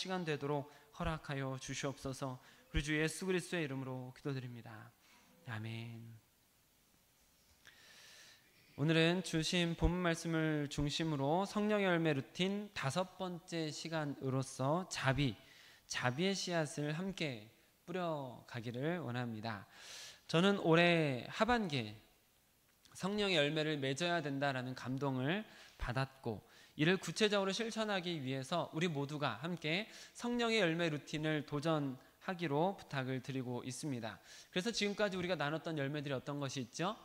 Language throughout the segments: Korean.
시간 되도록 허락하여 주시옵소서. 우리 주 예수 그리스도의 이름으로 기도드립니다. 아멘. 오늘은 주신 본문 말씀을 중심으로 성령의 열매 루틴 5번째 시간으로서 자비의 씨앗을 함께 뿌려가기를 원합니다. 저는 올해 하반기에 성령의 열매를 맺어야 된다라는 감동을 받았고, 이를 구체적으로 실천하기 위해서 우리 모두가 함께 성령의 열매 루틴을 도전하기로 부탁을 드리고 있습니다. 그래서 지금까지 우리가 나눴던 열매들이 어떤 것이 있죠?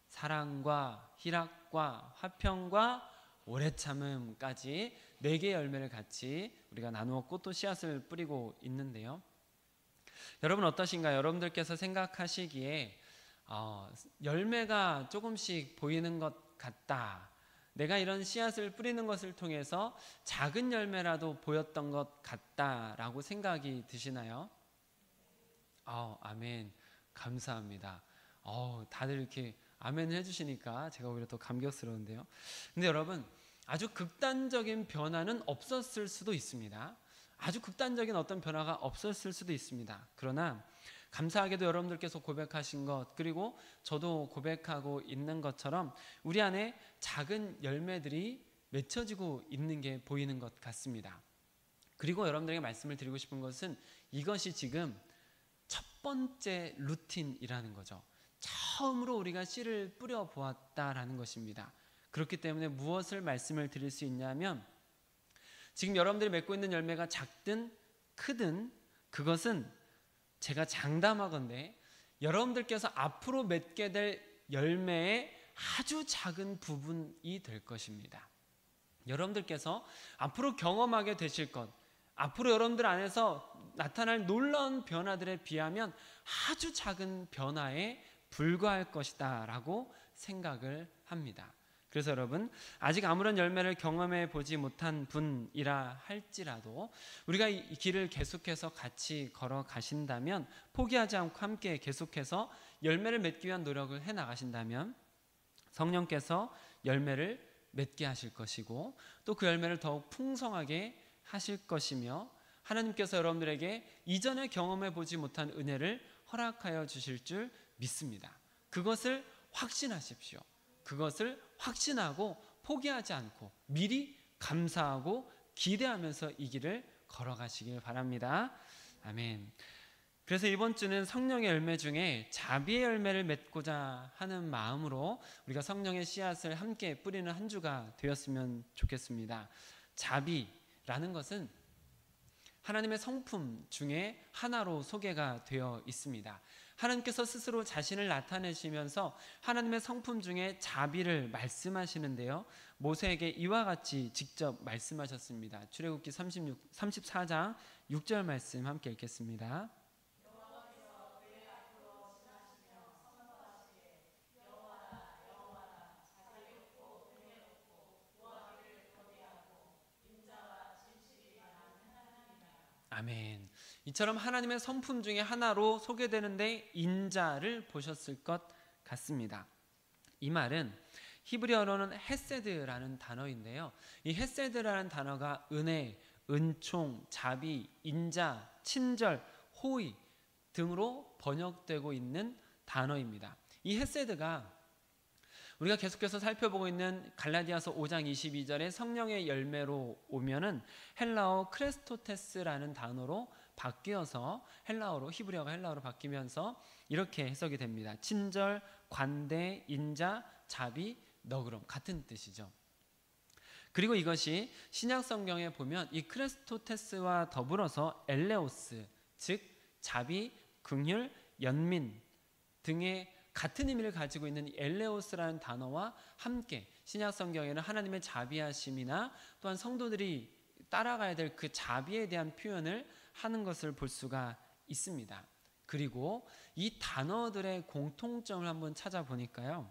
사랑과 희락과 화평과 오래 참음까지 4개의 열매를 같이 우리가 나누었고 또 씨앗을 뿌리고 있는데요. 여러분 어떠신가요? 여러분들께서 생각하시기에 열매가 조금씩 보이는 것 같다, 내가 이런 씨앗을 뿌리는 것을 통해서 작은 열매라도 보였던 것 같다라고 생각이 드시나요? 아멘. 감사합니다. 다들 이렇게 아멘 해주시니까 제가 오히려 더 감격스러운데요. 근데 여러분, 아주 극단적인 변화는 없었을 수도 있습니다. 아주 극단적인 어떤 변화가 없었을 수도 있습니다. 그러나 감사하게도 여러분들께서 고백하신 것, 그리고 저도 고백하고 있는 것처럼 우리 안에 작은 열매들이 맺혀지고 있는 게 보이는 것 같습니다. 그리고 여러분들에게 말씀을 드리고 싶은 것은 이것이 지금 첫 번째 루틴이라는 거죠. 처음으로 우리가 씨를 뿌려보았다라는 것입니다. 그렇기 때문에 무엇을 말씀을 드릴 수 있냐면, 지금 여러분들이 맺고 있는 열매가 작든 크든 그것은 제가 장담하건대 여러분들께서 앞으로 맺게 될 열매의 아주 작은 부분이 될 것입니다. 여러분들께서 앞으로 경험하게 되실 것, 앞으로 여러분들 안에서 나타날 놀라운 변화들에 비하면 아주 작은 변화에 불과할 것이다 라고 생각을 합니다. 그래서 여러분, 아직 아무런 열매를 경험해 보지 못한 분이라 할지라도 우리가 이 길을 계속해서 같이 걸어가신다면, 포기하지 않고 함께 계속해서 열매를 맺기 위한 노력을 해나가신다면 성령께서 열매를 맺게 하실 것이고, 또 그 열매를 더욱 풍성하게 하실 것이며, 하나님께서 여러분들에게 이전에 경험해 보지 못한 은혜를 허락하여 주실 줄 믿습니다. 그것을 확신하십시오. 그것을 확신하고 포기하지 않고 미리 감사하고 기대하면서 이 길을 걸어가시길 바랍니다. 아멘. 그래서 이번 주는 성령의 열매 중에 자비의 열매를 맺고자 하는 마음으로 우리가 성령의 씨앗을 함께 뿌리는 한 주가 되었으면 좋겠습니다. 자비라는 것은 하나님의 성품 중에 하나로 소개가 되어 있습니다. 하나님께서 스스로 자신을 나타내시면서 하나님의 성품 중에 자비를 말씀하시는데요, 모세에게 이와 같이 직접 말씀하셨습니다. 출애굽기 34장 6절 말씀 함께 읽겠습니다. 아멘. 이처럼 하나님의 성품 중에 하나로 소개되는데 인자를 보셨을 것 같습니다. 이 말은 히브리어로는 헤세드라는 단어인데요, 이 헤세드라는 단어가 은혜, 은총, 자비, 인자, 친절, 호의 등으로 번역되고 있는 단어입니다. 이 헤세드가 우리가 계속해서 살펴보고 있는 갈라디아서 5장 22절의 성령의 열매로 오면은 헬라어 크레스토테스라는 단어로 바뀌어서 히브리어가 헬라어로 바뀌면서 이렇게 해석이 됩니다. 친절, 관대, 인자, 자비, 너그럼, 같은 뜻이죠. 그리고 이것이 신약 성경에 보면 이 크레스토테스와 더불어서 엘레오스, 즉 자비, 긍휼, 연민 등의 같은 의미를 가지고 있는 엘레오스라는 단어와 함께 신약 성경에는 하나님의 자비하심이나 또한 성도들이 따라가야 될 그 자비에 대한 표현을 하는 것을 볼 수가 있습니다. 그리고 이 단어들의 공통점을 한번 찾아보니까요,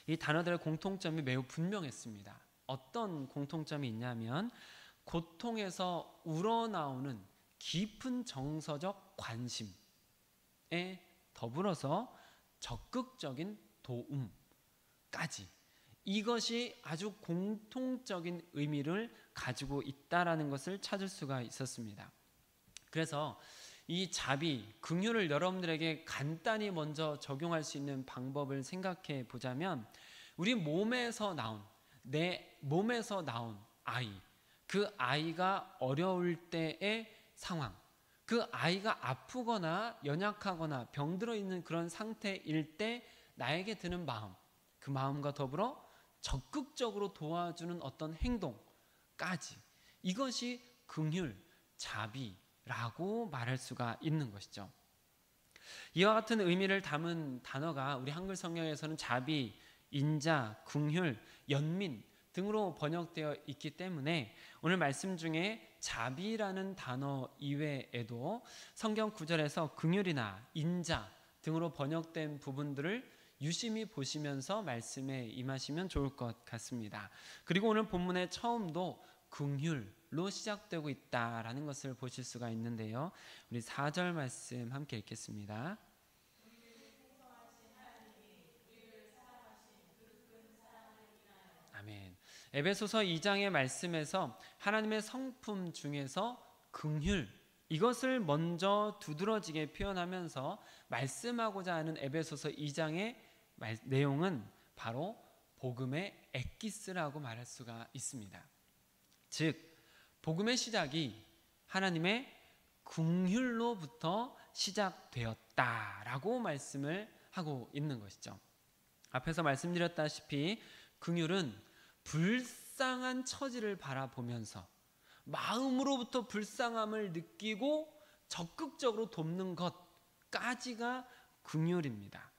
이 단어들의 공통점이 매우 분명했습니다. 어떤 공통점이 있냐면 고통에서 우러나오는 깊은 정서적 관심에 더불어서 적극적인 도움까지, 이것이 아주 공통적인 의미를 가지고 있다라는 것을 찾을 수가 있었습니다. 그래서 이 자비, 긍휼을 여러분들에게 간단히 먼저 적용할 수 있는 방법을 생각해 보자면, 우리 몸에서 나온, 내 몸에서 나온 아이, 그 아이가 어려울 때의 상황, 그 아이가 아프거나 연약하거나 병들어 있는 그런 상태일 때 나에게 드는 마음, 그 마음과 더불어 적극적으로 도와주는 어떤 행동까지, 이것이 긍휼, 자비라고 말할 수가 있는 것이죠. 이와 같은 의미를 담은 단어가 우리 한글 성경에서는 자비, 인자, 긍휼, 연민 등으로 번역되어 있기 때문에 오늘 말씀 중에 자비라는 단어 이외에도 성경 구절에서 긍휼이나 인자 등으로 번역된 부분들을 유심히 보시면서 말씀에 임하시면 좋을 것 같습니다. 그리고 오늘 본문의 처음도 긍휼로 시작되고 있다라는 것을 보실 수가 있는데요. 우리 4절 말씀 함께 읽겠습니다. 아멘. 에베소서 2장의 말씀에서 하나님의 성품 중에서 긍휼, 이것을 먼저 두드러지게 표현하면서 말씀하고자 하는 에베소서 2장의 내용은 바로 복음의 엑기스라고 말할 수가 있습니다. 즉 복음의 시작이 하나님의 긍휼로부터 시작되었다라고 말씀을 하고 있는 것이죠. 앞에서 말씀드렸다시피 긍휼은 불쌍한 처지를 바라보면서 마음으로부터 불쌍함을 느끼고 적극적으로 돕는 것까지가 긍휼입니다.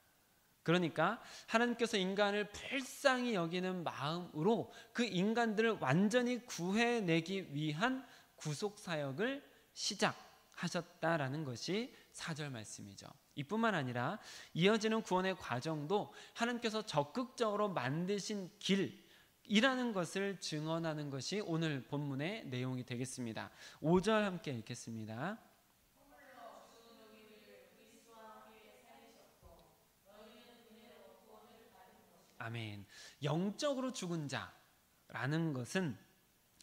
그러니까 하나님께서 인간을 불쌍히 여기는 마음으로 그 인간들을 완전히 구해내기 위한 구속사역을 시작하셨다라는 것이 4절 말씀이죠. 이뿐만 아니라 이어지는 구원의 과정도 하나님께서 적극적으로 만드신 길이라는 것을 증언하는 것이 오늘 본문의 내용이 되겠습니다. 5절 함께 읽겠습니다. 아멘. 영적으로 죽은 자라는 것은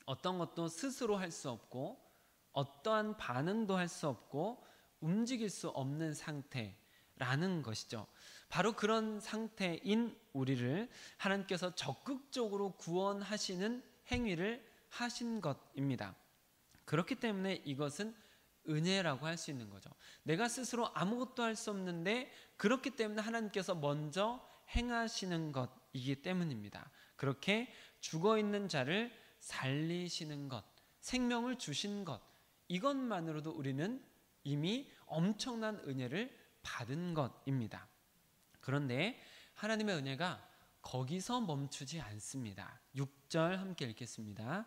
어떤 것도 스스로 할 수 없고 어떠한 반응도 할 수 없고 움직일 수 없는 상태라는 것이죠. 바로 그런 상태인 우리를 하나님께서 적극적으로 구원하시는 행위를 하신 것입니다. 그렇기 때문에 이것은 은혜라고 할 수 있는 거죠. 내가 스스로 아무것도 할 수 없는데 그렇기 때문에 하나님께서 먼저 행하시는 것이기 때문입니다. 그렇게 죽어있는 자를 살리시는 것, 생명을 주신 것, 이것만으로도 우리는 이미 엄청난 은혜를 받은 것입니다. 그런데 하나님의 은혜가 거기서 멈추지 않습니다. 6절 함께 읽겠습니다.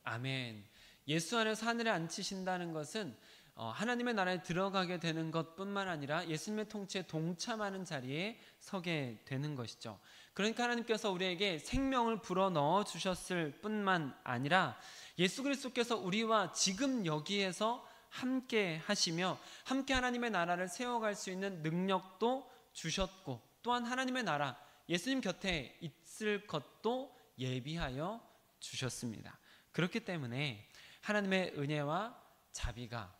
아멘. 예수 안에서 하늘에 앉히신다는 것은 하나님의 나라에 들어가게 되는 것뿐만 아니라 예수님의 통치에 동참하는 자리에 서게 되는 것이죠. 그러니까 하나님께서 우리에게 생명을 불어넣어 주셨을 뿐만 아니라 예수 그리스도께서 우리와 지금 여기에서 함께 하시며 함께 하나님의 나라를 세워갈 수 있는 능력도 주셨고, 또한 하나님의 나라 예수님 곁에 있을 것도 예비하여 주셨습니다. 그렇기 때문에 하나님의 은혜와 자비가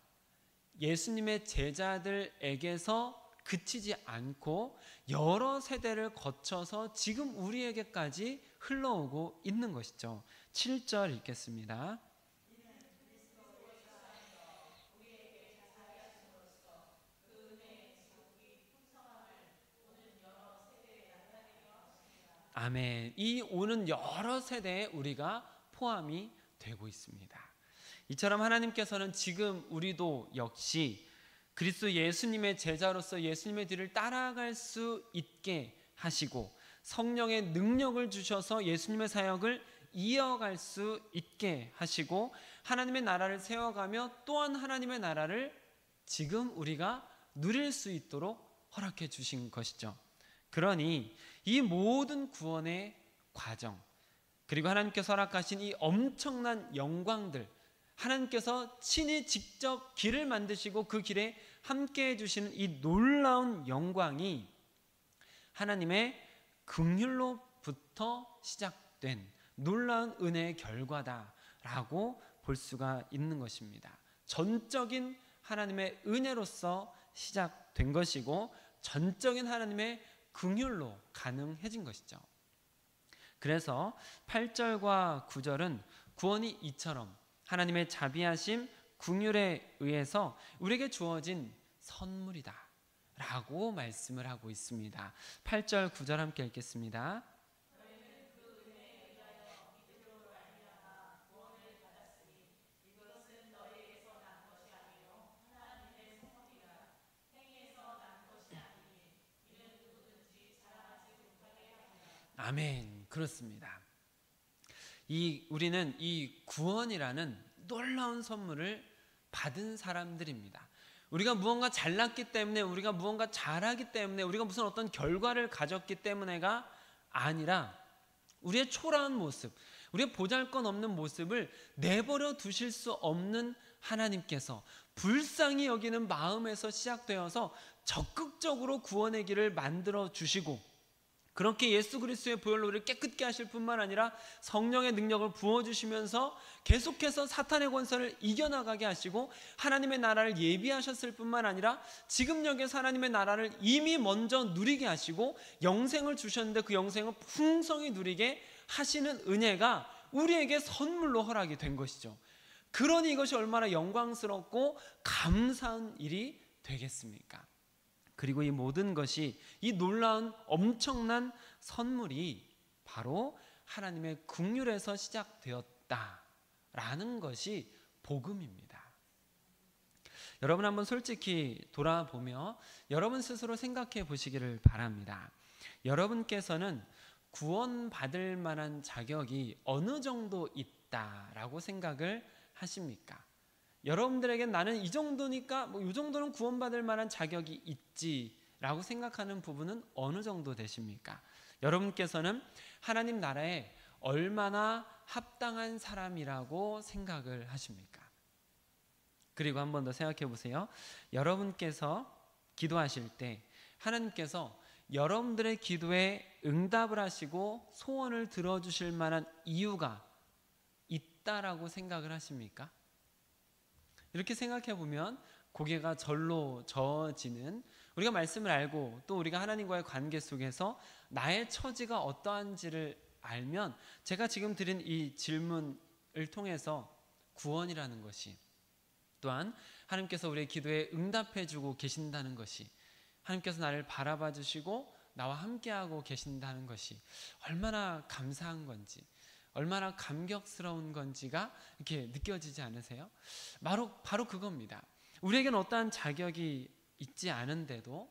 예수님의 제자들에게서 그치지 않고 여러 세대를 거쳐서 지금 우리에게까지 흘러오고 있는 것이죠. 7절 읽겠습니다. 아멘. 이 오는 여러 세대에 우리가 포함이 되고 있습니다. 이처럼 하나님께서는 지금 우리도 역시 그리스도 예수님의 제자로서 예수님의 뒤를 따라갈 수 있게 하시고 성령의 능력을 주셔서 예수님의 사역을 이어갈 수 있게 하시고 하나님의 나라를 세워가며 또한 하나님의 나라를 지금 우리가 누릴 수 있도록 허락해 주신 것이죠. 그러니 이 모든 구원의 과정, 그리고 하나님께서 허락하신 이 엄청난 영광들, 하나님께서 친히 직접 길을 만드시고 그 길에 함께해 주시는 이 놀라운 영광이 하나님의 긍휼로부터 시작된 놀라운 은혜의 결과다라고 볼 수가 있는 것입니다. 전적인 하나님의 은혜로서 시작된 것이고 전적인 하나님의 긍휼로 가능해진 것이죠. 그래서 8절과 9절은 구원이 이처럼 하나님의 자비하심, 긍휼에 의해서 우리에게 주어진 선물이다 라고 말씀을 하고 있습니다. 8절 9절 함께 읽겠습니다. 아멘. 그렇습니다. 우리는 이 구원이라는 놀라운 선물을 받은 사람들입니다. 우리가 무언가 잘났기 때문에, 우리가 무언가 잘하기 때문에, 우리가 무슨 어떤 결과를 가졌기 때문에가 아니라 우리의 초라한 모습, 우리의 보잘것없는 모습을 내버려 두실 수 없는 하나님께서 불쌍히 여기는 마음에서 시작되어서 적극적으로 구원의 길을 만들어 주시고, 그렇게 예수 그리스도의 보혈로 우리를 깨끗게 하실 뿐만 아니라 성령의 능력을 부어주시면서 계속해서 사탄의 권세를 이겨나가게 하시고 하나님의 나라를 예비하셨을 뿐만 아니라 지금 여기서 하나님의 나라를 이미 먼저 누리게 하시고 영생을 주셨는데 그 영생을 풍성히 누리게 하시는 은혜가 우리에게 선물로 허락이 된 것이죠. 그러니 이것이 얼마나 영광스럽고 감사한 일이 되겠습니까? 그리고 이 모든 것이, 이 놀라운 엄청난 선물이 바로 하나님의 긍휼에서 시작되었다라는 것이 복음입니다. 여러분 한번 솔직히 돌아보며 여러분 스스로 생각해 보시기를 바랍니다. 여러분께서는 구원받을 만한 자격이 어느 정도 있다라고 생각을 하십니까? 여러분들에겐 나는 이 정도니까 이 정도는 구원받을 만한 자격이 있지라고 생각하는 부분은 어느 정도 되십니까? 여러분께서는 하나님 나라에 얼마나 합당한 사람이라고 생각을 하십니까? 그리고 한 번 더 생각해 보세요. 여러분께서 기도하실 때 하나님께서 여러분들의 기도에 응답을 하시고 소원을 들어주실 만한 이유가 있다라고 생각을 하십니까? 이렇게 생각해 보면 고개가 절로 저어지는, 우리가 말씀을 알고 또 우리가 하나님과의 관계 속에서 나의 처지가 어떠한지를 알면 제가 지금 드린 이 질문을 통해서 구원이라는 것이, 또한 하나님께서 우리의 기도에 응답해 주고 계신다는 것이, 하나님께서 나를 바라봐 주시고 나와 함께하고 계신다는 것이 얼마나 감사한 건지, 얼마나 감격스러운 건지가 이렇게 느껴지지 않으세요? 바로 그겁니다. 우리에게는 어떠한 자격이 있지 않은데도,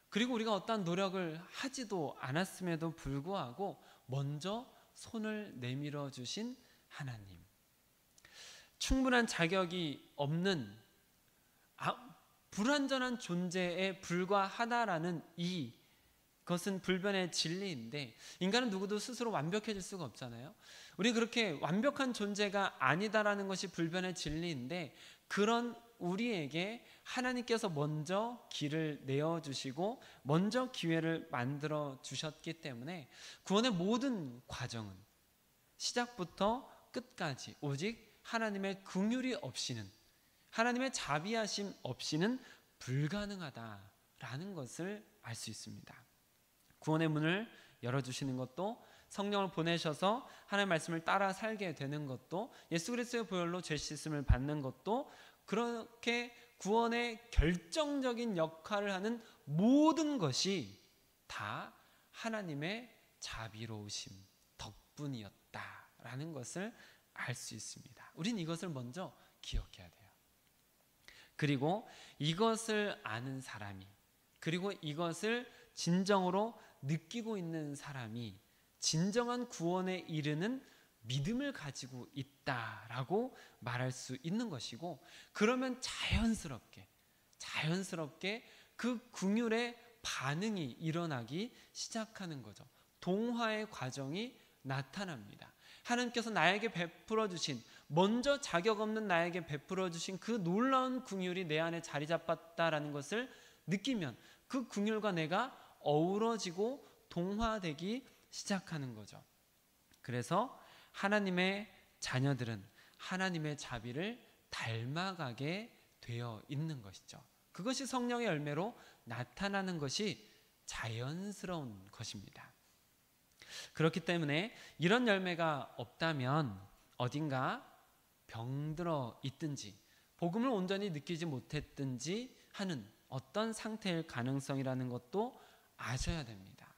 그리고 우리가 어떠한 노력을 하지도 않았음에도 불구하고 먼저 손을 내밀어 주신 하나님, 충분한 자격이 없는 불완전한 존재에 불과하다라는 그것은 불변의 진리인데, 인간은 누구도 스스로 완벽해질 수가 없잖아요. 우리 그렇게 완벽한 존재가 아니다라는 것이 불변의 진리인데, 그런 우리에게 하나님께서 먼저 길을 내어주시고 먼저 기회를 만들어 주셨기 때문에 구원의 모든 과정은 시작부터 끝까지 오직 하나님의 긍휼이 없이는, 하나님의 자비하심 없이는 불가능하다라는 것을 알 수 있습니다. 구원의 문을 열어주시는 것도, 성령을 보내셔서 하나님의 말씀을 따라 살게 되는 것도, 예수 그리스도의 보혈로 죄 씻음을 받는 것도, 그렇게 구원의 결정적인 역할을 하는 모든 것이 다 하나님의 자비로우심 덕분이었다라는 것을 알 수 있습니다. 우린 이것을 먼저 기억해야 돼요. 그리고 이것을 아는 사람이, 그리고 이것을 진정으로 느끼고 있는 사람이 진정한 구원에 이르는 믿음을 가지고 있다라고 말할 수 있는 것이고, 그러면 자연스럽게 그 긍휼의 반응이 일어나기 시작하는 거죠. 동화의 과정이 나타납니다. 하나님께서 나에게 베풀어 주신, 먼저 자격 없는 나에게 베풀어 주신 그 놀라운 긍휼이 내 안에 자리 잡았다라는 것을 느끼면 그 긍휼과 내가 어우러지고 동화되기 시작하는 거죠. 그래서 하나님의 자녀들은 하나님의 자비를 닮아가게 되어 있는 것이죠. 그것이 성령의 열매로 나타나는 것이 자연스러운 것입니다. 그렇기 때문에 이런 열매가 없다면 어딘가 병들어 있든지 복음을 온전히 느끼지 못했든지 하는 어떤 상태일 가능성이라는 것도 아셔야 됩니다.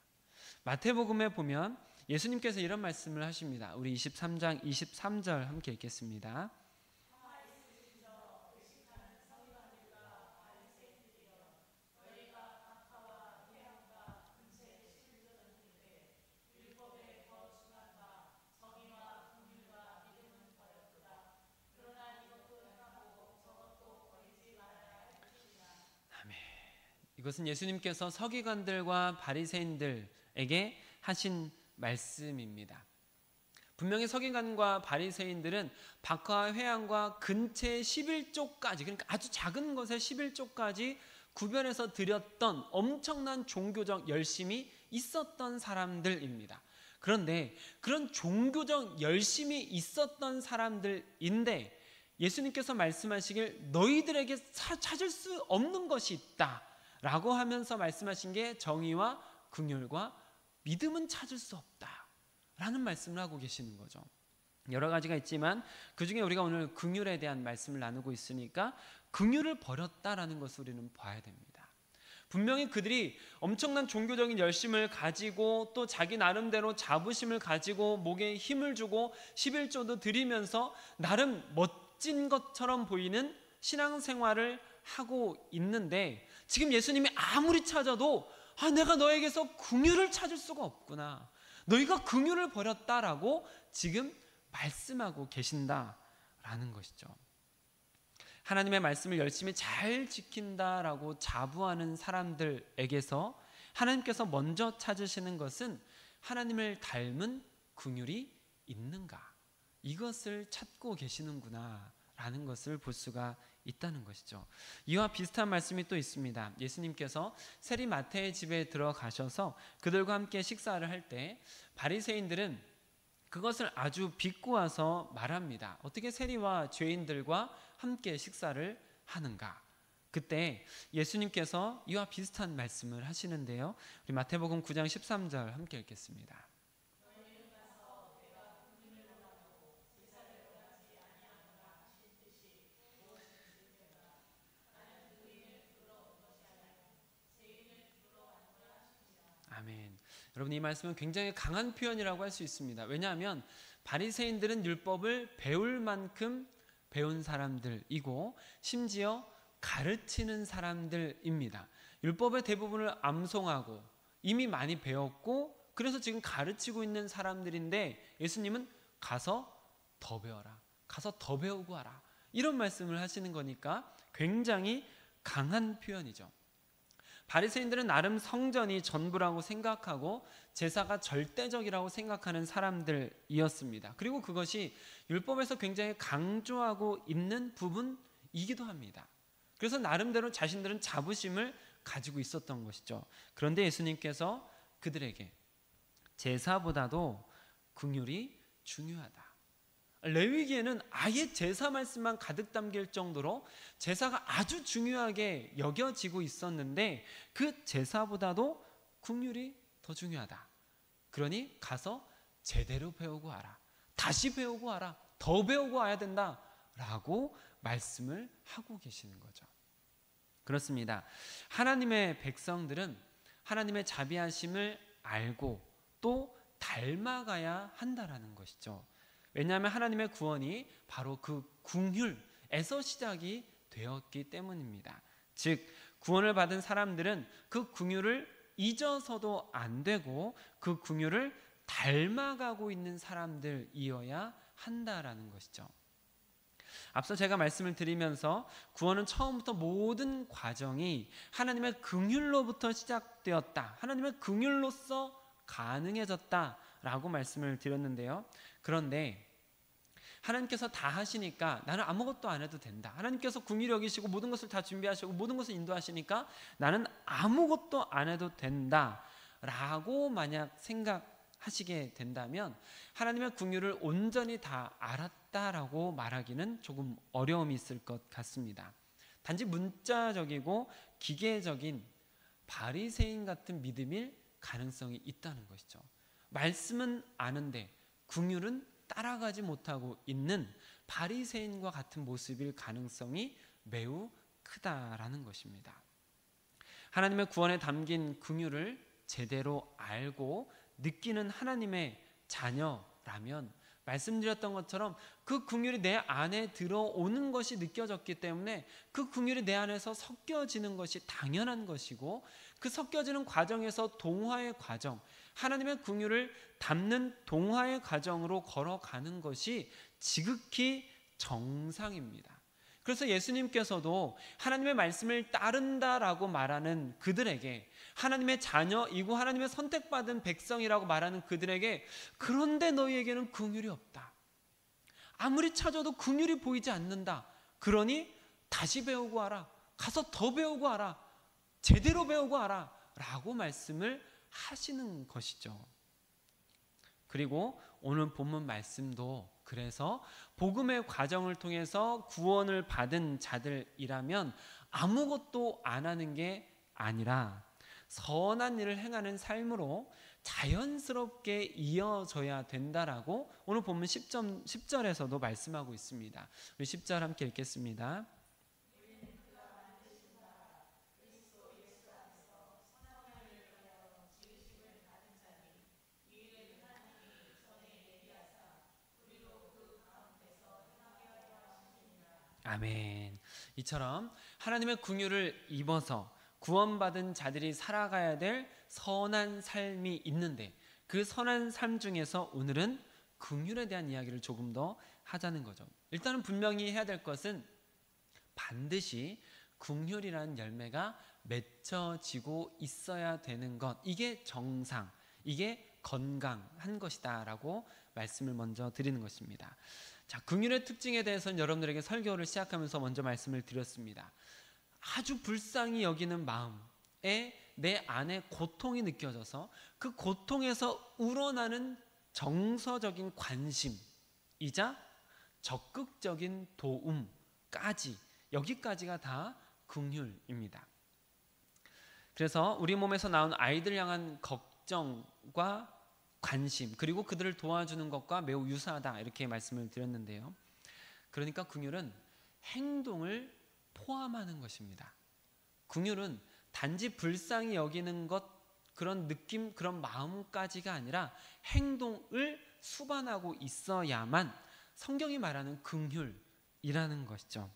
마태복음에 보면 예수님께서 이런 말씀을 하십니다. 우리 23장 23절 함께 읽겠습니다. 이것은 예수님께서 서기관들과 바리새인들에게 하신 말씀입니다. 분명히 서기관과 바리새인들은 박하와 회향과 근체 11조까지, 그러니까 아주 작은 것에 11조까지 구별해서 드렸던 엄청난 종교적 열심이 있었던 사람들입니다. 그런데 그런 종교적 열심이 있었던 사람들인데 예수님께서 말씀하시길 너희들에게 찾을 수 없는 것이 있다 라고 하면서 말씀하신 게 정의와 긍휼과 믿음은 찾을 수 없다 라는 말씀을 하고 계시는 거죠. 여러 가지가 있지만 그 중에 우리가 오늘 긍휼에 대한 말씀을 나누고 있으니까 긍휼을 버렸다라는 것을 우리는 봐야 됩니다. 분명히 그들이 엄청난 종교적인 열심을 가지고 또 자기 나름대로 자부심을 가지고 목에 힘을 주고 11조도 드리면서 나름 멋진 것처럼 보이는 신앙생활을 하고 있는데 지금 예수님이 아무리 찾아도 내가 너에게서 긍휼을 찾을 수가 없구나. 너희가 긍휼을 버렸다라고 지금 말씀하고 계신다라는 것이죠. 하나님의 말씀을 열심히 잘 지킨다라고 자부하는 사람들에게서 하나님께서 먼저 찾으시는 것은 하나님을 닮은 긍휼이 있는가? 이것을 찾고 계시는구나 라는 것을 볼 수가 있다는 것이죠. 이와 비슷한 말씀이 또 있습니다. 예수님께서 세리 마태의 집에 들어가셔서 그들과 함께 식사를 할 때 바리새인들은 그것을 아주 비꼬아서 말합니다. 어떻게 세리와 죄인들과 함께 식사를 하는가? 그때 예수님께서 이와 비슷한 말씀을 하시는데요. 우리 마태복음 9장 13절 함께 읽겠습니다. 아멘. 여러분 이 말씀은 굉장히 강한 표현이라고 할 수 있습니다. 왜냐하면 바리새인들은 율법을 배울 만큼 배운 사람들이고 심지어 가르치는 사람들입니다. 율법의 대부분을 암송하고 이미 많이 배웠고 그래서 지금 가르치고 있는 사람들인데 예수님은 가서 더 배워라. 가서 더 배우고 와라. 이런 말씀을 하시는 거니까 굉장히 강한 표현이죠. 바리새인들은 나름 성전이 전부라고 생각하고 제사가 절대적이라고 생각하는 사람들이었습니다. 그리고 그것이 율법에서 굉장히 강조하고 있는 부분이기도 합니다. 그래서 나름대로 자신들은 자부심을 가지고 있었던 것이죠. 그런데 예수님께서 그들에게 제사보다도 긍휼이 중요하다. 레위기에는 아예 제사 말씀만 가득 담길 정도로 제사가 아주 중요하게 여겨지고 있었는데 그 제사보다도 긍휼이 더 중요하다. 그러니 가서 제대로 배우고 와라. 다시 배우고 와라. 더 배우고 와야 된다라고 말씀을 하고 계시는 거죠. 그렇습니다. 하나님의 백성들은 하나님의 자비하심을 알고 또 닮아가야 한다라는 것이죠. 왜냐하면 하나님의 구원이 바로 그 긍휼에서 시작이 되었기 때문입니다. 즉 구원을 받은 사람들은 그 긍휼을 잊어서도 안 되고 그 긍휼을 닮아가고 있는 사람들이어야 한다라는 것이죠. 앞서 제가 말씀을 드리면서 구원은 처음부터 모든 과정이 하나님의 긍휼로부터 시작되었다. 하나님의 긍휼로서 가능해졌다라고 말씀을 드렸는데요. 그런데 하나님께서 다 하시니까 나는 아무것도 안 해도 된다. 하나님께서 긍휼히 여기시고 모든 것을 다 준비하시고 모든 것을 인도하시니까 나는 아무것도 안 해도 된다 라고 만약 생각하시게 된다면 하나님의 긍휼을 온전히 다 알았다라고 말하기는 조금 어려움이 있을 것 같습니다. 단지 문자적이고 기계적인 바리새인 같은 믿음일 가능성이 있다는 것이죠. 말씀은 아는데 긍휼은 따라가지 못하고 있는 바리새인과 같은 모습일 가능성이 매우 크다라는 것입니다. 하나님의 구원에 담긴 긍휼을 제대로 알고 느끼는 하나님의 자녀라면 말씀드렸던 것처럼 그 긍휼이 내 안에 들어오는 것이 느껴졌기 때문에 그 긍휼이 내 안에서 섞여지는 것이 당연한 것이고, 그 섞여지는 과정에서 동화의 과정, 하나님의 긍휼을 담는 동화의 과정으로 걸어가는 것이 지극히 정상입니다. 그래서 예수님께서도 하나님의 말씀을 따른다라고 말하는 그들에게, 하나님의 자녀이고 하나님의 선택받은 백성이라고 말하는 그들에게, 그런데 너희에게는 긍휼이 없다, 아무리 찾아도 긍휼이 보이지 않는다, 그러니 다시 배우고 와라, 가서 더 배우고 와라, 제대로 배우고 와라 라고 말씀을 하시는 것이죠. 그리고 오늘 본문 말씀도 그래서 복음의 과정을 통해서 구원을 받은 자들이라면 아무것도 안 하는 게 아니라 선한 일을 행하는 삶으로 자연스럽게 이어져야 된다라고 오늘 본문 10절에서도 말씀하고 있습니다. 우리 10절 함께 읽겠습니다. 아멘. 이처럼 하나님의 긍휼을 입어서 구원받은 자들이 살아가야 될 선한 삶이 있는데, 그 선한 삶 중에서 오늘은 긍휼에 대한 이야기를 조금 더 하자는 거죠. 일단은 분명히 해야 될 것은 반드시 긍휼이라는 열매가 맺혀지고 있어야 되는 것, 이게 정상, 이게 건강한 것이다 라고 말씀을 먼저 드리는 것입니다. 자, 긍휼의 특징에 대해서는 여러분들에게 설교를 시작하면서 먼저 말씀을 드렸습니다. 아주 불쌍히 여기는 마음에 내 안에 고통이 느껴져서 그 고통에서 우러나는 정서적인 관심이자 적극적인 도움까지, 여기까지가 다 긍휼입니다. 그래서 우리 몸에서 나온 아이들 향한 걱정과 관심, 그리고 그들을 도와주는 것과 매우 유사하다, 이렇게 말씀을 드렸는데요. 그러니까 긍휼은 행동을 포함하는 것입니다. 긍휼은 단지 불쌍히 여기는 것, 그런 느낌, 그런 마음까지가 아니라 행동을 수반하고 있어야만 성경이 말하는 긍휼이라는 것이죠.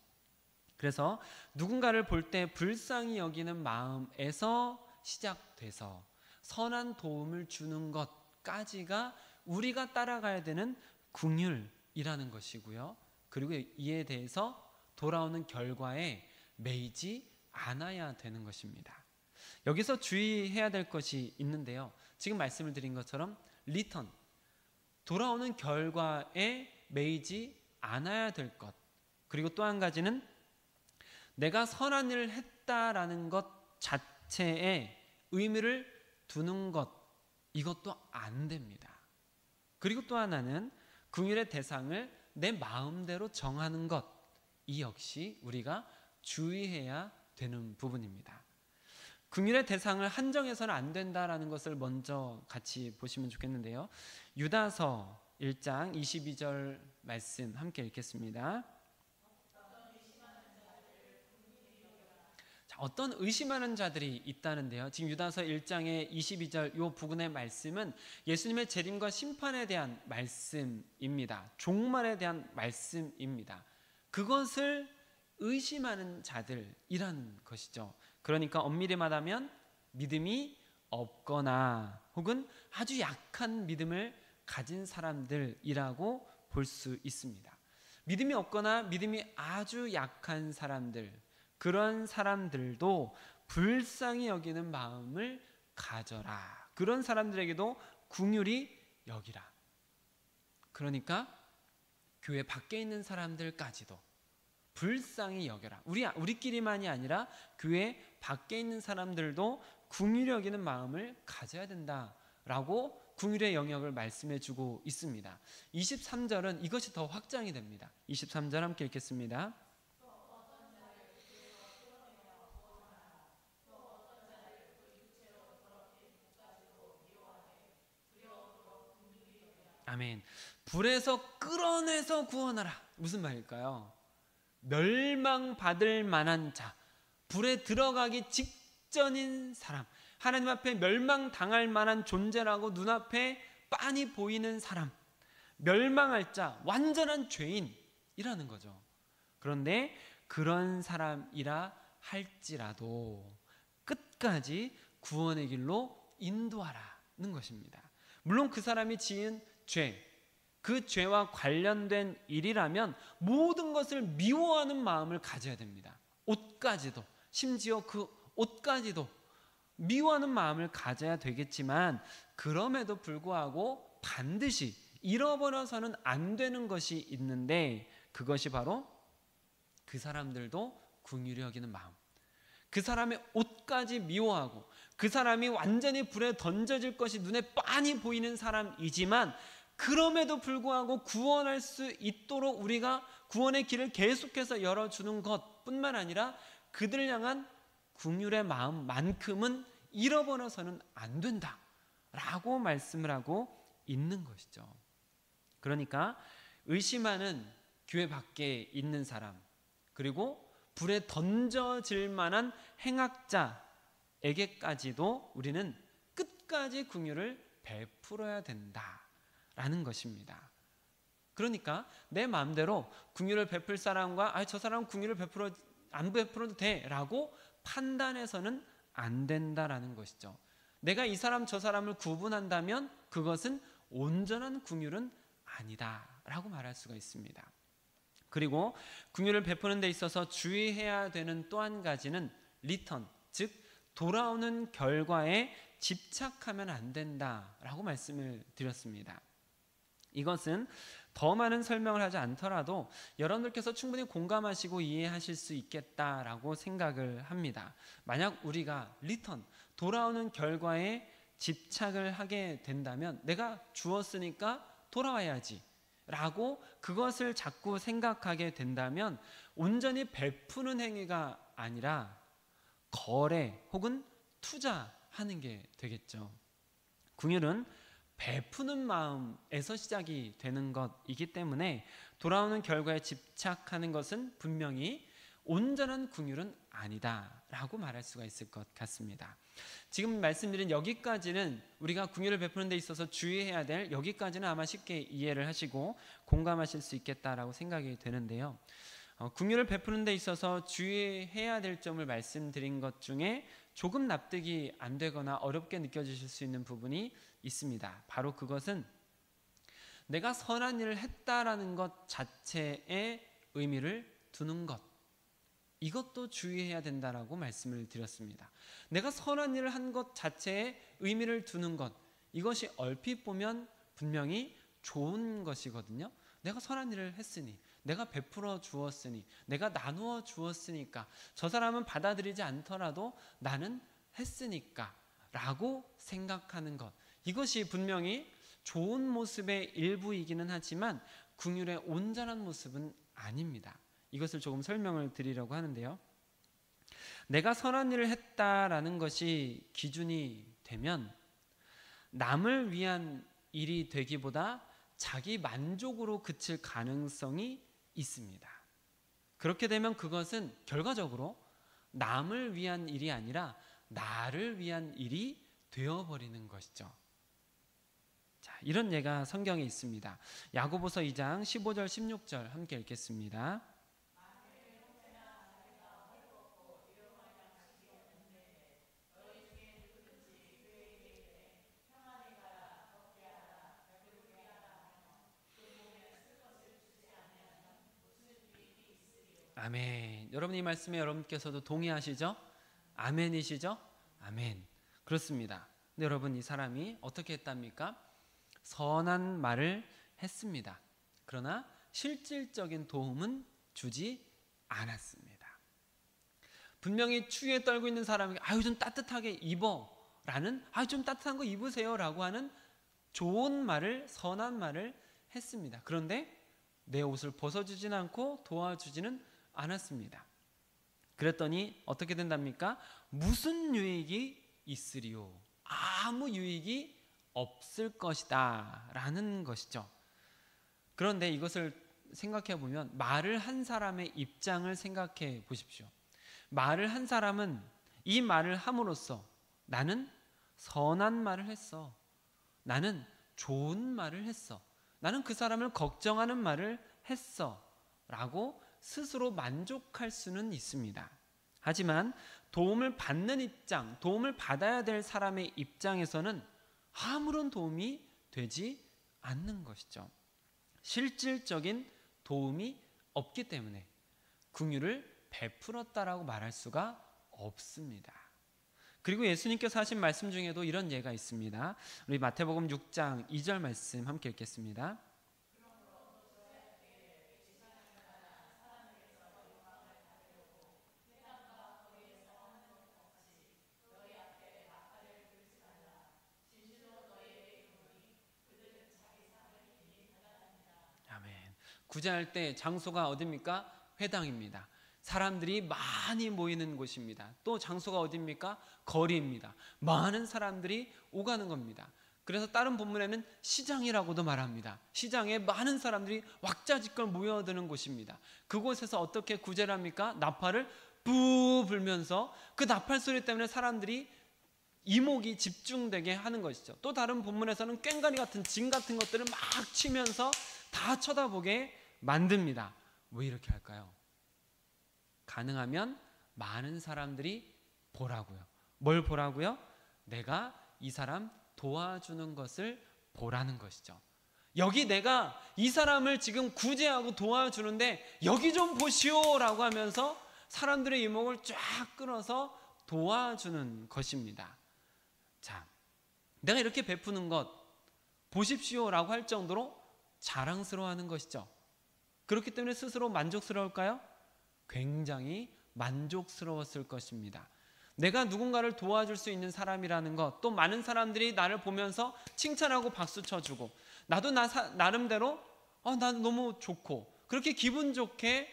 그래서 누군가를 볼 때 불쌍히 여기는 마음에서 시작돼서 선한 도움을 주는 것까지가 우리가 따라가야 되는 긍휼이라는 것이고요. 그리고 이에 대해서 돌아오는 결과에 매이지 않아야 되는 것입니다. 여기서 주의해야 될 것이 있는데요. 지금 말씀을 드린 것처럼 리턴, 돌아오는 결과에 매이지 않아야 될 것, 그리고 또 한 가지는 내가 선한 일을 했다라는 것 자체에 의미를 두는 것, 이것도 안 됩니다. 그리고 또 하나는 긍휼의 대상을 내 마음대로 정하는 것, 이 역시 우리가 주의해야 되는 부분입니다. 긍휼의 대상을 한정해서는 안 된다라는 것을 먼저 같이 보시면 좋겠는데요. 유다서 1장 22절 말씀 함께 읽겠습니다. 자, 어떤 의심하는 자들이 있다는데요. 지금 유다서 1장의 22절 이 부분의 말씀은 예수님의 재림과 심판에 대한 말씀입니다. 종말에 대한 말씀입니다. 그것을 의심하는 자들이라는 것이죠. 그러니까 엄밀히 말하면 믿음이 없거나 혹은 아주 약한 믿음을 가진 사람들이라고 볼 수 있습니다. 믿음이 없거나 믿음이 아주 약한 사람들, 그런 사람들도 불쌍히 여기는 마음을 가져라. 그런 사람들에게도 긍휼히 여기라. 그러니까 교회 밖에 있는 사람들까지도 불쌍히 여겨라. 우리끼리만이 아니라 교회 밖에 있는 사람들도 긍휼히 여기는 마음을 가져야 된다라고 긍휼의 영역을 말씀해 주고 있습니다. 23절은 이것이 더 확장이 됩니다. 23절 함께 읽겠습니다. 아멘. 불에서 끌어내서 구원하라. 무슨 말일까요? 멸망받을 만한 자, 불에 들어가기 직전인 사람, 하나님 앞에 멸망당할 만한 존재라고 눈앞에 빤히 보이는 사람, 멸망할 자, 완전한 죄인이라는 거죠. 그런데 그런 사람이라 할지라도 끝까지 구원의 길로 인도하라는 것입니다. 물론 그 사람이 지은 죄, 그 죄와 관련된 일이라면 모든 것을 미워하는 마음을 가져야 됩니다. 옷까지도, 심지어 그 옷까지도 미워하는 마음을 가져야 되겠지만, 그럼에도 불구하고 반드시 잃어버려서는 안 되는 것이 있는데, 그것이 바로 그 사람들도 긍휼히 여기는 마음, 그 사람의 옷까지 미워하고 그 사람이 완전히 불에 던져질 것이 눈에 빤히 보이는 사람이지만 그럼에도 불구하고 구원할 수 있도록 우리가 구원의 길을 계속해서 열어주는 것뿐만 아니라 그들을 향한 긍휼의 마음만큼은 잃어버려서는 안 된다라고 말씀을 하고 있는 것이죠. 그러니까 의심하는 교회 밖에 있는 사람, 그리고 불에 던져질 만한 행악자에게까지도 우리는 끝까지 긍휼을 베풀어야 된다라는 것입니다. 그러니까 내 마음대로 긍휼을 베풀 사람과 저 사람은 긍휼을 안 베풀어도 돼라고 판단해서는 안 된다라는 것이죠. 내가 이 사람 저 사람을 구분한다면 그것은 온전한 긍휼은 아니다라고 말할 수가 있습니다. 그리고 긍휼을 베푸는 데 있어서 주의해야 되는 또 한 가지는 리턴, 즉 돌아오는 결과에 집착하면 안 된다라고 말씀을 드렸습니다. 이것은 더 많은 설명을 하지 않더라도 여러분들께서 충분히 공감하시고 이해하실 수 있겠다라고 생각을 합니다. 만약 우리가 리턴, 돌아오는 결과에 집착을 하게 된다면 내가 주었으니까 돌아와야지 라고 그것을 자꾸 생각하게 된다면 온전히 베푸는 행위가 아니라 거래 혹은 투자하는 게 되겠죠. 긍휼은 베푸는 마음에서 시작이 되는 것이기 때문에 돌아오는 결과에 집착하는 것은 분명히 온전한 긍휼은 아니다라고 말할 수가 있을 것 같습니다. 지금 말씀드린 여기까지는 우리가 긍휼을 베푸는 데 있어서 주의해야 될, 여기까지는 아마 쉽게 이해를 하시고 공감하실 수 있겠다라고 생각이 되는데요. 긍휼을 베푸는 데 있어서 주의해야 될 점을 말씀드린 것 중에 조금 납득이 안 되거나 어렵게 느껴지실 수 있는 부분이 있습니다. 바로 그것은 내가 선한 일을 했다라는 것 자체에 의미를 두는 것, 이것도 주의해야 된다라고 말씀을 드렸습니다. 내가 선한 일을 한 것 자체에 의미를 두는 것, 이것이 얼핏 보면 분명히 좋은 것이거든요. 내가 선한 일을 했으니, 내가 베풀어 주었으니, 내가 나누어 주었으니까, 저 사람은 받아들이지 않더라도 나는 했으니까 라고 생각하는 것, 이것이 분명히 좋은 모습의 일부이기는 하지만 긍휼의 온전한 모습은 아닙니다. 이것을 조금 설명을 드리려고 하는데요. 내가 선한 일을 했다라는 것이 기준이 되면 남을 위한 일이 되기보다 자기 만족으로 그칠 가능성이 있습니다. 그렇게 되면 그것은 결과적으로 남을 위한 일이 아니라 나를 위한 일이 되어버리는 것이죠. 자, 이런 예가 성경에 있습니다. 야고보서 2장 15절 16절 함께 읽겠습니다. 아멘. 여러분 이 말씀에 여러분께서도 동의하시죠? 아멘이시죠? 아멘. 그렇습니다. 근데 여러분 이 사람이 어떻게 했답니까? 선한 말을 했습니다. 그러나 실질적인 도움은 주지 않았습니다. 분명히 추위에 떨고 있는 사람에게 아유 좀 따뜻하게 입어 라는 아유 좀 따뜻한 거 입으세요 라고 하는 좋은 말을, 선한 말을 했습니다. 그런데 내 옷을 벗어주진 않고 도와주지는 않았습니다. 그랬더니 어떻게 된답니까? 무슨 유익이 있으리요? 아무 유익이 없을 것이다 라는 것이죠. 그런데 이것을 생각해 보면 말을 한 사람의 입장을 생각해 보십시오. 말을 한 사람은 이 말을 함으로써 나는 선한 말을 했어, 나는 좋은 말을 했어, 나는 그 사람을 걱정하는 말을 했어 라고 스스로 만족할 수는 있습니다. 하지만 도움을 받는 입장, 도움을 받아야 될 사람의 입장에서는 아무런 도움이 되지 않는 것이죠. 실질적인 도움이 없기 때문에 긍휼을 베풀었다라고 말할 수가 없습니다. 그리고 예수님께서 하신 말씀 중에도 이런 예가 있습니다. 우리 마태복음 6장 2절 말씀 함께 읽겠습니다. 아멘. 구제할 때 장소가 어디입니까? 회당입니다. 사람들이 많이 모이는 곳입니다. 또 장소가 어디입니까? 거리입니다. 많은 사람들이 오가는 겁니다. 그래서 다른 본문에는 시장이라고도 말합니다. 시장에 많은 사람들이 왁자지껄 모여드는 곳입니다. 그곳에서 어떻게 구제를 합니까? 나팔을 뿌 불면서 그 나팔 소리 때문에 사람들이 이목이 집중되게 하는 것이죠. 또 다른 본문에서는 꽹과리 같은 징 같은 것들을 막 치면서 다 쳐다보게 만듭니다. 왜 이렇게 할까요? 가능하면 많은 사람들이 보라고요. 뭘 보라고요? 내가 이 사람 도와주는 것을 보라는 것이죠. 여기 내가 이 사람을 지금 구제하고 도와주는데 여기 좀 보시오 라고 하면서 사람들의 이목을 쫙 끌어서 도와주는 것입니다. 자, 내가 이렇게 베푸는 것 보십시오 라고 할 정도로 자랑스러워하는 것이죠. 그렇기 때문에 스스로 만족스러울까요? 굉장히 만족스러웠을 것입니다. 내가 누군가를 도와줄 수 있는 사람이라는 것, 또 많은 사람들이 나를 보면서 칭찬하고 박수 쳐주고 나도 나름대로 나는 너무 좋고 그렇게 기분 좋게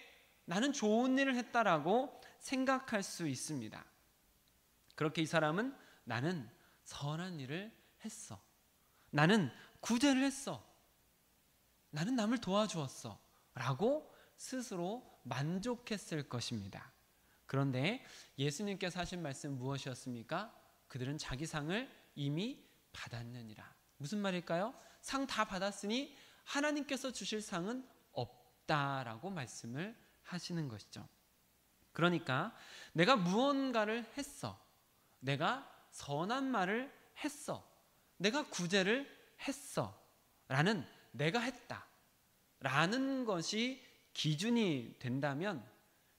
나는 좋은 일을 했다라고 생각할 수 있습니다. 그렇게 이 사람은 나는 선한 일을 했어, 나는 구제를 했어, 나는 남을 도와주었어 라고 스스로 만족했을 것입니다. 그런데 예수님께서 하신 말씀 무엇이었습니까? 그들은 자기 상을 이미 받았느니라. 무슨 말일까요? 상 다 받았으니 하나님께서 주실 상은 없다라고 말씀을 하시는 것이죠. 그러니까 내가 무언가를 했어, 내가 선한 말을 했어, 내가 구제를 했어 라는 내가 했다 라는 것이 기준이 된다면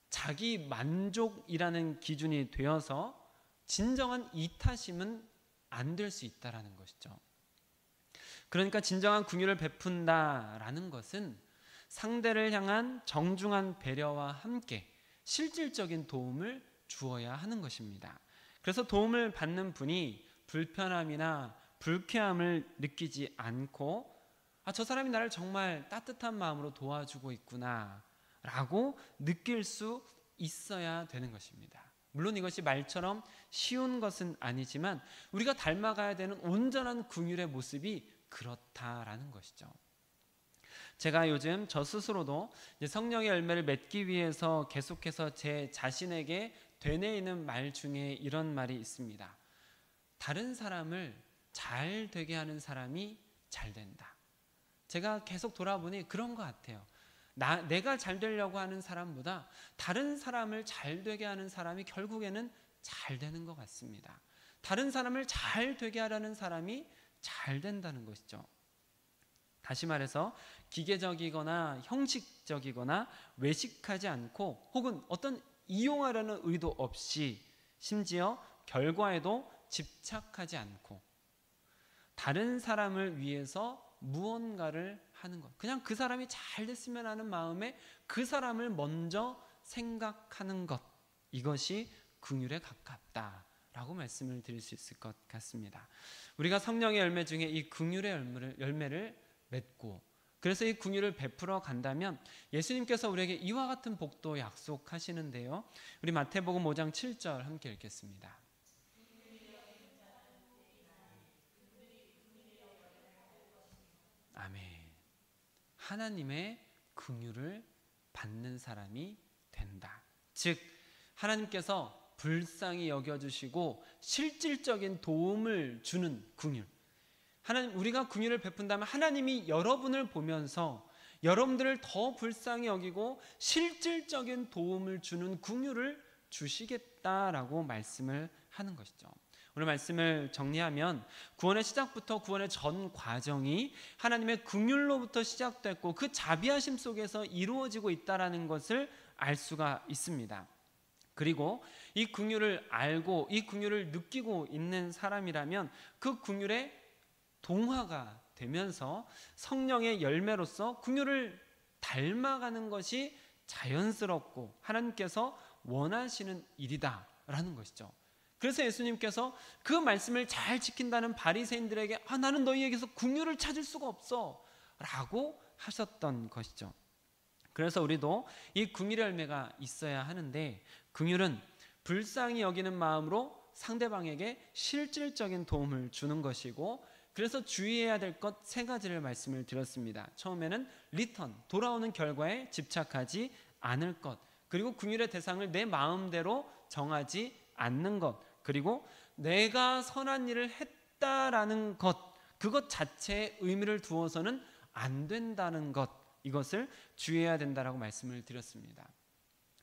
자기 만족이라는 기준이 되어서 진정한 이타심은 안 될 수 있다라는 것이죠. 그러니까 진정한 긍휼을 베푼다라는 것은 상대를 향한 정중한 배려와 함께 실질적인 도움을 주어야 하는 것입니다. 그래서 도움을 받는 분이 불편함이나 불쾌함을 느끼지 않고 저 사람이 나를 정말 따뜻한 마음으로 도와주고 있구나 라고 느낄 수 있어야 되는 것입니다. 물론 이것이 말처럼 쉬운 것은 아니지만 우리가 닮아가야 되는 온전한 긍휼의 모습이 그렇다라는 것이죠. 제가 요즘 저 스스로도 성령의 열매를 맺기 위해서 계속해서 제 자신에게 되뇌이는 말 중에 이런 말이 있습니다. 다른 사람을 잘 되게 하는 사람이 잘 된다. 제가 계속 돌아보니 그런 것 같아요. 내가 잘 되려고 하는 사람보다 다른 사람을 잘 되게 하는 사람이 결국에는 잘 되는 것 같습니다. 다른 사람을 잘 되게 하려는 사람이 잘 된다는 것이죠. 다시 말해서 기계적이거나 형식적이거나 외식하지 않고 혹은 어떤 이용하려는 의도 없이 심지어 결과에도 집착하지 않고 다른 사람을 위해서 무언가를 하는 것, 그냥 그 사람이 잘 됐으면 하는 마음에 그 사람을 먼저 생각하는 것, 이것이 긍휼에 가깝다라고 말씀을 드릴 수 있을 것 같습니다. 우리가 성령의 열매 중에 이 긍휼의 열매를 맺고 그래서 이 긍휼을 베풀어 간다면 예수님께서 우리에게 이와 같은 복도 약속하시는데요. 우리 마태복음 5장 7절 함께 읽겠습니다. 아멘. 하나님의 긍휼을 받는 사람이 된다. 즉 하나님께서 불쌍히 여겨주시고 실질적인 도움을 주는 긍휼. 하나님, 우리가 긍휼을 베푼다면 하나님이 여러분을 보면서 여러분들을 더 불쌍히 여기고 실질적인 도움을 주는 긍휼을 주시겠다라고 말씀을 하는 것이죠. 오늘 말씀을 정리하면 구원의 시작부터 구원의 전 과정이 하나님의 긍휼로부터 시작됐고 그 자비하심 속에서 이루어지고 있다는 것을 알 수가 있습니다. 그리고 이 긍휼을 알고 이 긍휼을 느끼고 있는 사람이라면 그 긍휼에 동화가 되면서 성령의 열매로서 긍휼을 닮아가는 것이 자연스럽고 하나님께서 원하시는 일이다라는 것이죠. 그래서 예수님께서 그 말씀을 잘 지킨다는 바리새인들에게 나는 너희에게서 긍휼을 찾을 수가 없어 라고 하셨던 것이죠. 그래서 우리도 이 긍휼의 열매가 있어야 하는데 긍휼은 불쌍히 여기는 마음으로 상대방에게 실질적인 도움을 주는 것이고 그래서 주의해야 될 것 세 가지를 말씀을 드렸습니다. 처음에는 리턴, 돌아오는 결과에 집착하지 않을 것, 그리고 긍휼의 대상을 내 마음대로 정하지 않는 것, 그리고 내가 선한 일을 했다라는 것, 그것 자체에 의미를 두어서는 안 된다는 것, 이것을 주의해야 된다라고 말씀을 드렸습니다.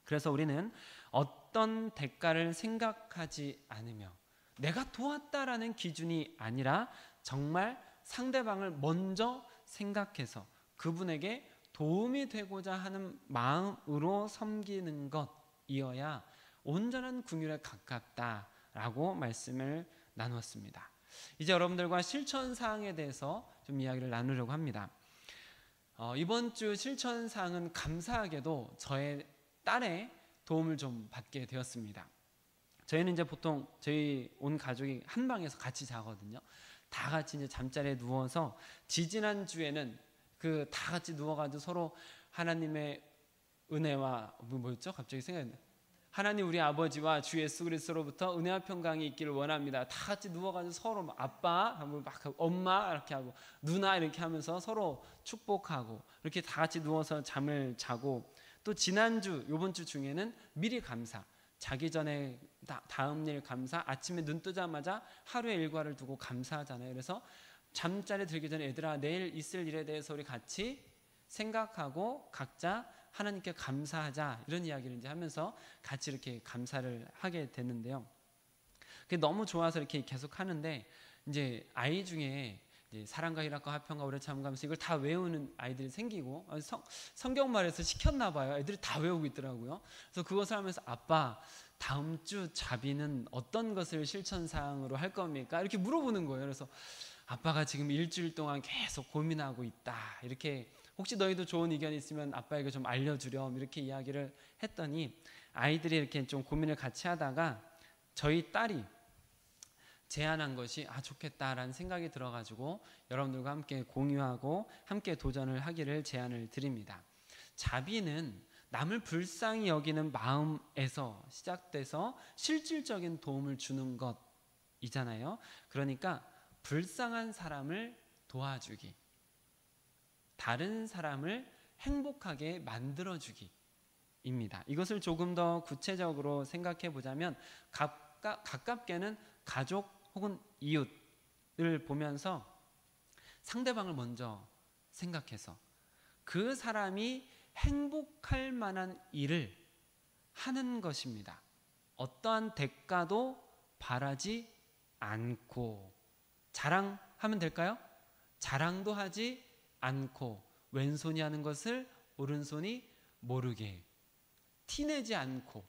그래서 우리는 어떤 대가를 생각하지 않으며 내가 도왔다라는 기준이 아니라 정말 상대방을 먼저 생각해서 그분에게 도움이 되고자 하는 마음으로 섬기는 것이어야 온전한 긍휼에 가깝다라고 말씀을 나누었습니다. 이제 여러분들과 실천사항에 대해서 좀 이야기를 나누려고 합니다. 이번 주 실천사항은 감사하게도 저의 딸의 도움을 좀 받게 되었습니다. 저희는 이제 보통 저희 온 가족이 한 방에서 같이 자거든요. 다 같이 이제 잠자리에 누워서 지지난 주에는 그 다 같이 누워가지고 서로 하나님의 은혜와 뭐였죠? 갑자기 생각이 나요. 하나님 우리 아버지와 주 예수 그리스도로부터 은혜와 평강이 있기를 원합니다. 다 같이 누워가지고 서로 아빠 하고 막 엄마 이렇게 하고 누나 이렇게 하면서 서로 축복하고 이렇게 다 같이 누워서 잠을 자고 또 지난주 요번 주 중에는 미리 감사, 자기 전에 다음 일 감사, 아침에 눈 뜨자마자 하루의 일과를 두고 감사하잖아요. 그래서 잠자리에 들기 전에 얘들아 내일 있을 일에 대해서 우리 같이 생각하고 각자 하나님께 감사하자 이런 이야기를 이제 하면서 같이 이렇게 감사를 하게 됐는데요. 그게 너무 좋아서 이렇게 계속 하는데 이제 아이 중에 이제 사랑과 희락과 화평과 오래 참음감사 이걸 다 외우는 아이들이 생기고 성경말에서 시켰나 봐요. 애들이 다 외우고 있더라고요. 그래서 그것을 하면서 아빠 다음 주 자비는 어떤 것을 실천사항으로 할 겁니까? 이렇게 물어보는 거예요. 그래서 아빠가 지금 일주일 동안 계속 고민하고 있다. 이렇게 혹시 너희도 좋은 의견 있으면 아빠에게 좀 알려주렴 이렇게 이야기를 했더니 아이들이 이렇게 좀 고민을 같이 하다가 저희 딸이 제안한 것이 좋겠다라는 생각이 들어가지고 여러분들과 함께 공유하고 함께 도전을 하기를 제안을 드립니다. 자비는 남을 불쌍히 여기는 마음에서 시작돼서 실질적인 도움을 주는 것이잖아요. 그러니까 불쌍한 사람을 도와주기, 다른 사람을 행복하게 만들어주기입니다. 이것을 조금 더 구체적으로 생각해 보자면 가깝게는 가족 혹은 이웃을 보면서 상대방을 먼저 생각해서 그 사람이 행복할 만한 일을 하는 것입니다. 어떠한 대가도 바라지 않고 자랑하면 될까요? 자랑도 하지 않고 왼손이 하는 것을 오른손이 모르게 티내지 않고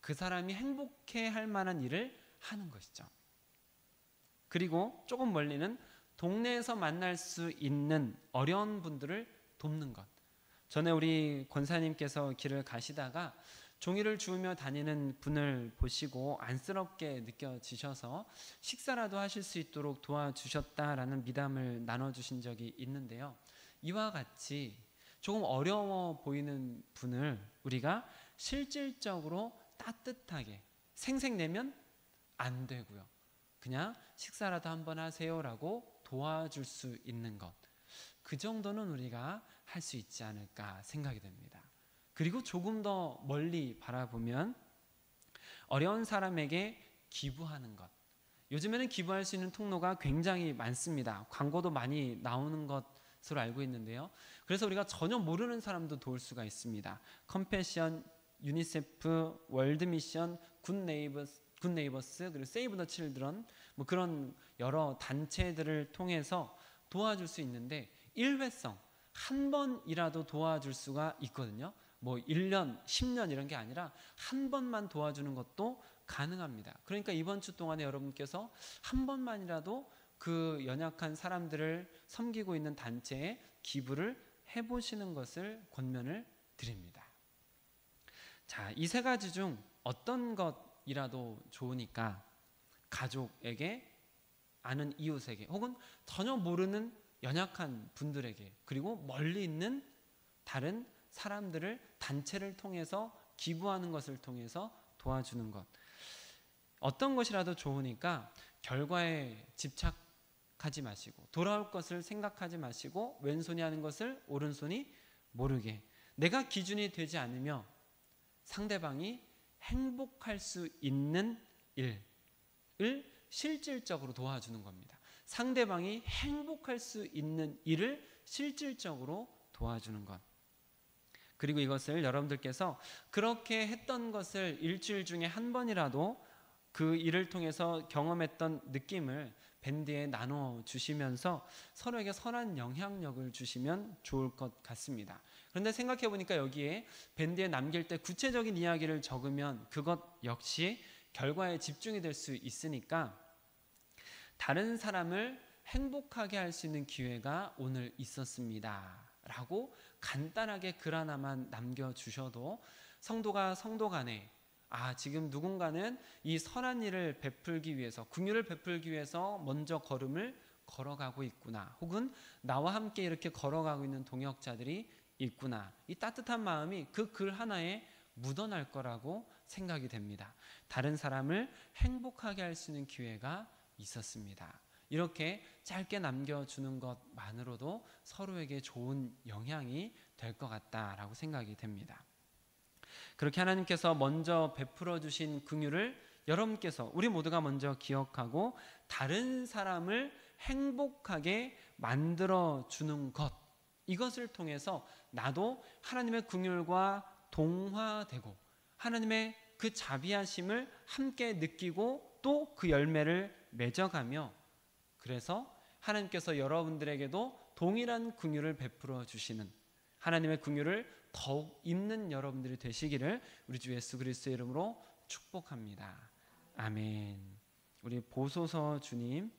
그 사람이 행복해할 만한 일을 하는 것이죠. 그리고 조금 멀리는 동네에서 만날 수 있는 어려운 분들을 돕는 것. 전에 우리 권사님께서 길을 가시다가 종이를 주우며 다니는 분을 보시고 안쓰럽게 느껴지셔서 식사라도 하실 수 있도록 도와주셨다라는 미담을 나눠주신 적이 있는데요. 이와 같이 조금 어려워 보이는 분을 우리가 실질적으로 따뜻하게 생색내면 안 되고요. 그냥 식사라도 한번 하세요라고 도와줄 수 있는 것, 그 정도는 우리가 할 수 있지 않을까 생각이 됩니다. 그리고 조금 더 멀리 바라보면 어려운 사람에게 기부하는 것. 요즘에는 기부할 수 있는 통로가 굉장히 많습니다. 광고도 많이 나오는 것으로 알고 있는데요. 그래서 우리가 전혀 모르는 사람도 도울 수가 있습니다. 컴패션, 유니세프, 월드미션, 굿네이버스, 그리고 세이브 더 칠드런, 뭐 그런 여러 단체들을 통해서 도와줄 수 있는데 일회성, 한 번이라도 도와줄 수가 있거든요. 뭐 1년, 10년 이런 게 아니라 한 번만 도와주는 것도 가능합니다. 그러니까 이번 주 동안에 여러분께서 한 번만이라도 그 연약한 사람들을 섬기고 있는 단체에 기부를 해보시는 것을 권면을 드립니다. 자, 이 세 가지 중 어떤 것이라도 좋으니까 가족에게, 아는 이웃에게, 혹은 전혀 모르는 연약한 분들에게, 그리고 멀리 있는 다른 사람들을 단체를 통해서 기부하는 것을 통해서 도와주는 것, 어떤 것이라도 좋으니까 결과에 집착하지 마시고 돌아올 것을 생각하지 마시고 왼손이 하는 것을 오른손이 모르게, 내가 기준이 되지 않으며 상대방이 행복할 수 있는 일을 실질적으로 도와주는 겁니다. 상대방이 행복할 수 있는 일을 실질적으로 도와주는 것. 그리고 이것을 여러분들께서 그렇게 했던 것을 일주일 중에 한 번이라도 그 일을 통해서 경험했던 느낌을 밴드에 나눠 주시면서 서로에게 선한 영향력을 주시면 좋을 것 같습니다. 그런데 생각해 보니까 여기에 밴드에 남길 때 구체적인 이야기를 적으면 그것 역시 결과에 집중이 될 수 있으니까 다른 사람을 행복하게 할 수 있는 기회가 오늘 있었습니다 라고 간단하게 글 하나만 남겨주셔도 성도가 성도 간에 지금 누군가는 이 선한 일을 베풀기 위해서, 긍휼을 베풀기 위해서 먼저 걸음을 걸어가고 있구나, 혹은 나와 함께 이렇게 걸어가고 있는 동역자들이 있구나, 이 따뜻한 마음이 그 글 하나에 묻어날 거라고 생각이 됩니다. 다른 사람을 행복하게 할 수 있는 기회가 있었습니다. 이렇게 짧게 남겨주는 것만으로도 서로에게 좋은 영향이 될 것 같다라고 생각이 됩니다. 그렇게 하나님께서 먼저 베풀어 주신 긍휼을 여러분께서, 우리 모두가 먼저 기억하고 다른 사람을 행복하게 만들어 주는 것, 이것을 통해서 나도 하나님의 긍휼과 동화되고 하나님의 그 자비하심을 함께 느끼고 또 그 열매를 맺어가며, 그래서 하나님께서 여러분들에게도 동일한 긍휼을 베풀어 주시는, 하나님의 긍휼을 더욱 입는 여러분들이 되시기를 우리 주 예수 그리스도의 이름으로 축복합니다. 아멘. 우리 보소서 주님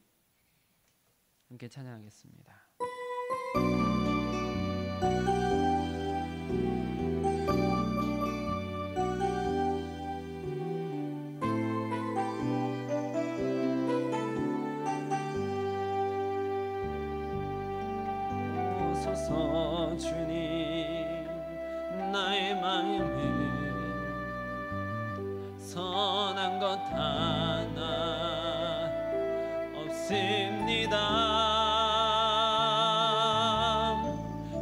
함께 찬양하겠습니다. 보소서 주님, 나의 마음은 선한 것 하나 없습니다.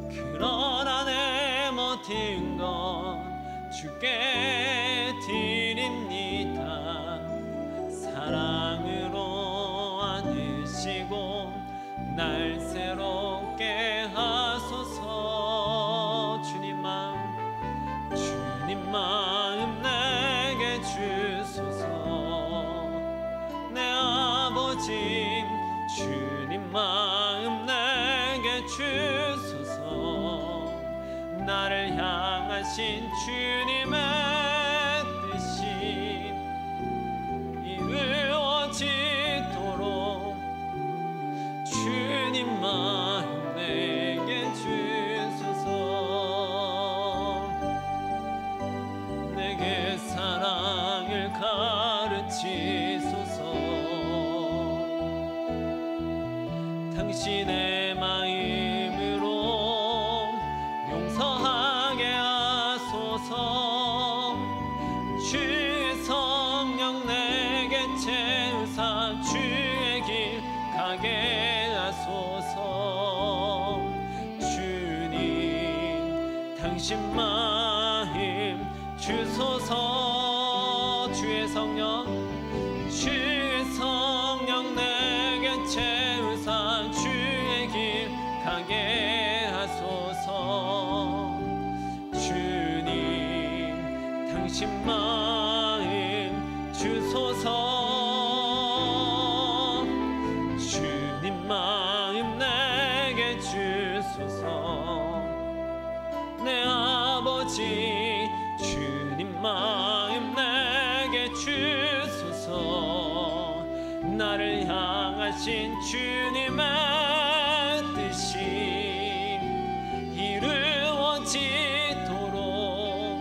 그러나 내 모든 것 주께 드립니다. 사랑으로 안으시고 날 새롭게 하소서. 주님 마음 내게 주소서. 내 아버지 주님 마음 내게 주소서. 나를 향하신 주님의 뜻이 이루어지도록 주님 마음 내게 주소서. 내게 주시소서. 당신의 마음으로 용서하게 하소서. 주의 성령 내게 채우사 주의 길 가게 하소서. 주님 당신 마음 주소서. 주의 성령 내게 채우사 주의 길 가게 하소서. 주님 당신 마음 주소서. 주님 마음 내게 주소서. 내 아버지 주님 마음 내게 주소서. 나를 향하신 주님의 뜻이 이루어지도록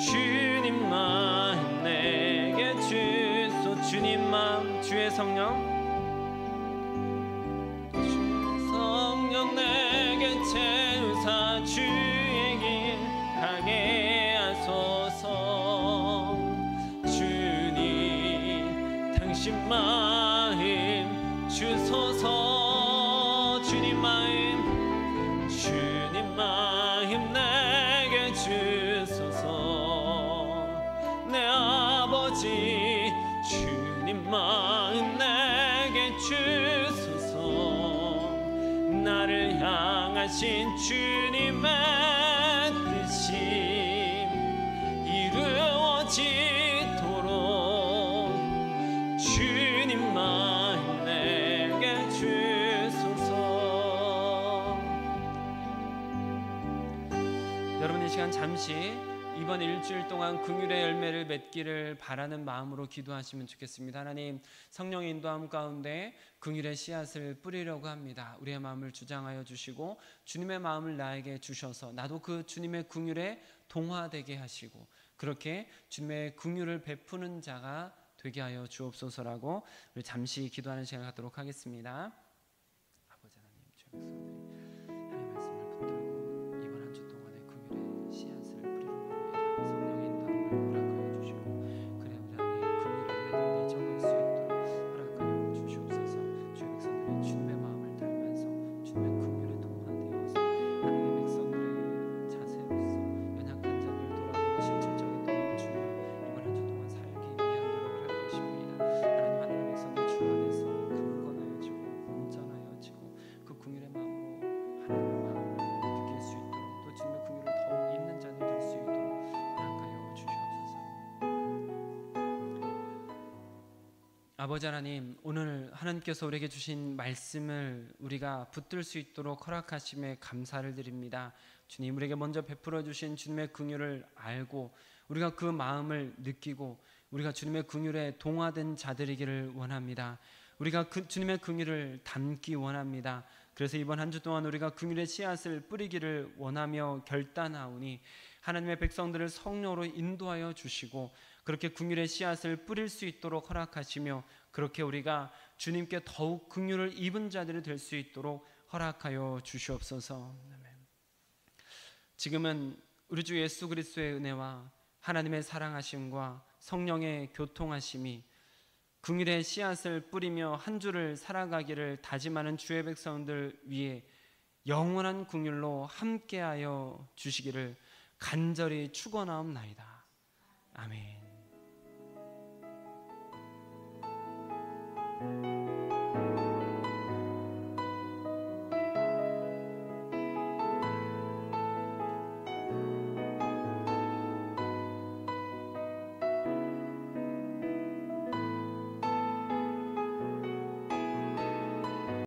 주님 마음 내게 주소. 주님 마음 주의 성령 내게 채우사 주의 길 가게 하소서. 주님 당신 마음 주소서. 주님 마음 내게 주소서. 내 아버지 주님 마음 내게 주소서. 나를 향하신 주님의 뜻이 이루어지도록 주님 마음 내게 주소서. 여러분 이 시간 잠시 이번 일주일 동안 긍휼의 열매를 맺기를 바라는 마음으로 기도하시면 좋겠습니다. 하나님, 성령의 인도함 가운데 긍휼의 씨앗을 뿌리려고 합니다. 우리의 마음을 주장하여 주시고 주님의 마음을 나에게 주셔서 나도 그 주님의 긍휼에 동화되게 하시고 그렇게 주님의 긍휼을 베푸는 자가 되게 하여 주옵소서라고 우리 잠시 기도하는 시간 갖도록 하겠습니다. 아버지 하나님, 주의 백성들이 하나님의 말씀을 붙들고 이번 한 주 동안의 긍휼의 씨앗을 뿌리려고 합니다. 성령의 인도함을 허락하여 주시고 그래 우리 안에 긍휼의 열매들이 적을 수 있도록 허락하여 주시옵소서. 주의 백성들이 주님의 마음을 달면서 주님의 긍휼에 동화되어서 하나님의 백성들의 자세로서 연약한 자들을 돌아보고 실질적인 도움을 주며 이번 한 주 동안 살기 위한 노력을 할 것입니다. 하나님, 하나님의 백성들 주 안에서 강건하여지고 온전하여지고 그 긍휼의 마음으로 하나님의 마음을 느낄 수 있도록 또 주님의 긍휼을 더욱 있는 자들 될 수 있도록 허락하여 주시옵소서. 아버지 하나님, 오늘 하나님께서 우리에게 주신 말씀을 우리가 붙들 수 있도록 허락하심에 감사를 드립니다. 주님, 우리에게 먼저 베풀어 주신 주님의 긍휼을 알고 우리가 그 마음을 느끼고 우리가 주님의 긍휼에 동화된 자들이기를 원합니다. 우리가 그 주님의 긍휼을 담기 원합니다. 그래서 이번 한 주 동안 우리가 긍휼의 씨앗을 뿌리기를 원하며 결단하오니 하나님의 백성들을 성령으로 인도하여 주시고 그렇게 긍휼의 씨앗을 뿌릴 수 있도록 허락하시며 그렇게 우리가 주님께 더욱 긍휼을 입은 자들이 될 수 있도록 허락하여 주시옵소서. 아멘. 지금은 우리 주 예수 그리스도의 은혜와 하나님의 사랑하심과 성령의 교통하심이 긍휼의 씨앗을 뿌리며 한 주를 살아가기를 다짐하는 주의 백성들 위에 영원한 긍휼로 함께하여 주시기를 간절히 축원하옵나이다. 아멘.